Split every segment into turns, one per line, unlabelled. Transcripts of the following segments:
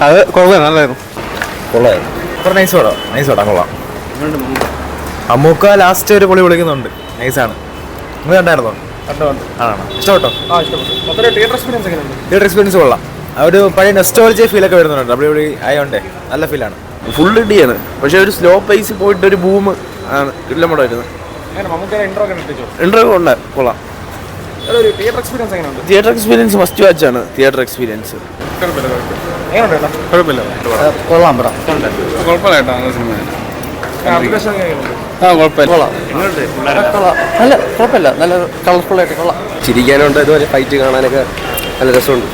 അത് കൊള്ളാം, നല്ലായിരുന്നു. കൊള്ളാം. അമ്മൂക്ക ലാസ്റ്റ് ഒരു പൊളി വിളിക്കുന്നുണ്ട്. നൈസാണ്. നിങ്ങൾ കണ്ടായിരുന്നോ? ആണോ? ഇഷ്ടപ്പെട്ടോ? തിയേറ്റർ എക്സ്പീരിയൻസ് കൊള്ളാം. ഒരു പഴയ നെസ്റ്റോളജി ഫീലൊക്കെ വരുന്നുണ്ട്. WWE ആയതുകൊണ്ടേ നല്ല ഫീലാണ്.
ഫുൾ ഇടിയാണ്, പക്ഷെ ഒരു സ്ലോ പേസ് പോയിട്ട് ഒരു ബൂം ആണ് എല്ലാം കൂടെ വരുന്നത്. ഇൻട്രോ ഉണ്ട്, കൊള്ളാം. തിയേറ്റർ എക്സ്പീരിയൻസ് മസ്റ്റ് വാച്ച് ആണ്. തിയേറ്റർ എക്സ്പീരിയൻസ്
കൊള്ളാം. നല്ല കളർഫുൾ ആയിട്ട് കൊള്ളാം.
ചിരിക്കാനുണ്ട്, ഇതുപോലെ ഫൈറ്റ് കാണാനൊക്കെ നല്ല രസമുണ്ട്.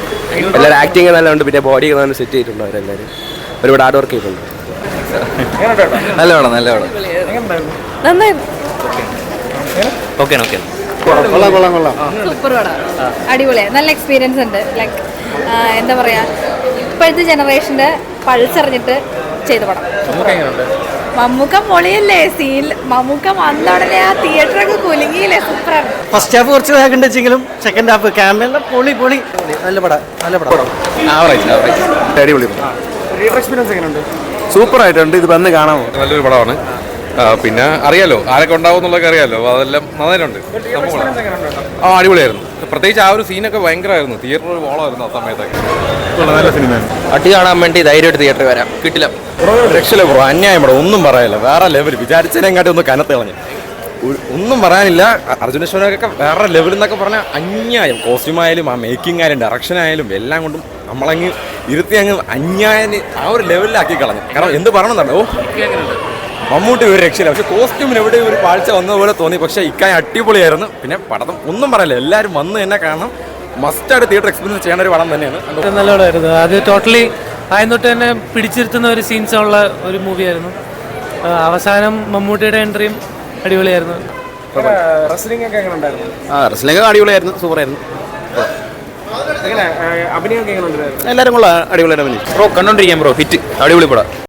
എല്ലാവരും ആക്ടിങ് നല്ല ഉണ്ട്. പിന്നെ ബോഡി കാണാൻ സെറ്റ് ചെയ്തിട്ടുണ്ട് അവരെല്ലാവരും. ഒരുപാട് ഹാർഡ് വർക്ക് ചെയ്തിട്ടുണ്ട്.
നല്ല പടം.
സൂപ്പർ പടം, അടിപൊളിയാണ്. നല്ല എക്സ്പീരിയൻസ് ഉണ്ട്. ലൈക്ക് എന്താ പറയാ, ഇപ്പോഴത്തെ ജനറേഷന്റെ പൾസറിഞ്ഞിട്ട് ചെയ്ത പടം. മമ്മൂക്ക പൊളിയല്ലേ സീൻ. മമ്മൂക്ക വന്നോടനെ ആ തിയേറ്ററൊക്കെ കുലുങ്ങിയില്ലേ. സൂപ്പറാണ്.
ഫസ്റ്റ് ഹാഫ് കുറച്ച് വേഗണ്ടെങ്കിലും സെക്കൻഡ് ഹാഫ് ക്യാമറ പൊളി. നല്ല പടം.
അടിപൊളി. സൂപ്പർ ആയിട്ടുണ്ട്. ഇത് വന്ന് കാണാമോ?
നല്ലൊരു പടമാണ്. പിന്നെ അറിയാലോ ആരൊക്കെ ഉണ്ടാവും എന്നുള്ളതൊക്കെ അറിയാലോ. അതെല്ലാം നന്നായിട്ടുണ്ട്. അടിപൊളിയായിരുന്നു. പ്രത്യേകിച്ച് ആ ഒരു സീനൊക്കെ ഭയങ്കരമായിരുന്നു. തിയേറ്റർ ഒരു വോളമായിരുന്നു ആ സമയത്തൊക്കെ.
നല്ല സിനിമയാണ്. അടി കാണാൻ വേണ്ടി ധൈര്യമായിട്ട് തിയേറ്ററിൽ വരാം. കിട്ടില്ല, രക്ഷയില്ല ബ്രോ. അന്യായം ബ്രോ. ഒന്നും പറയാനില്ല. വേറെ ലെവൽ. വിചാരിച്ചതിനെങ്ങാട്ടി ഒന്ന് കനത്ത് കളഞ്ഞു. ഒന്നും പറയാനില്ല. അർജുനേശ്വരൊക്കെ വേറെ ലെവൽ എന്നൊക്കെ പറഞ്ഞാൽ അന്യായം. കോസ്റ്റ്യൂമായാലും ആ മേക്കിംഗ് ആയാലും ഡയറക്ഷൻ ആയാലും എല്ലാം കൊണ്ടും നമ്മളങ്ങ് ഇരുത്തി അങ്ങ് അന്യായം ആ ഒരു ലെവലിലാക്കി കളഞ്ഞു. കാരണം എന്ത് പറയണമെന്നോ, മമ്മൂട്ടി ഒരു രക്ഷയില്ല. പക്ഷെ കോസ്റ്റ്യൂമിന് എവിടെയും ഒരു പാഴ്ച വന്നതുപോലെ തോന്നി. പക്ഷേ ഇക്കായ അടിപൊളിയായിരുന്നു. പിന്നെ പടം ഒന്നും പറയില്ല. എല്ലാവരും വന്ന് തന്നെ കാണണം. മസ്റ്റായിട്ട് തിയേറ്റർ എക്സ്പീരിയൻസ് ചെയ്യേണ്ട ഒരു പടം തന്നെയാണ്.
നല്ല പടമായിരുന്നു. അത് ടോട്ടലി ആദ്യം തൊട്ട് തന്നെ പിടിച്ചിരുത്തുന്ന ഒരു സീൻസ് ഉള്ള ഒരു മൂവിയായിരുന്നു. അവസാനം മമ്മൂട്ടിയുടെ എൻട്രിയും അടിപൊളിയായിരുന്നു.
റെസ്ലിംഗ് ഒക്കെ അടിപൊളിയായിരുന്നു. സൂപ്പറായിരുന്നു. എല്ലാവരും കൊള്ളാം. അടിപൊളിയായിട്ട് ബ്രോ. കണ്ടോണ്ടിരിക്കാം ബ്രോ. ഹിറ്റ്. അടിപൊളി പടം.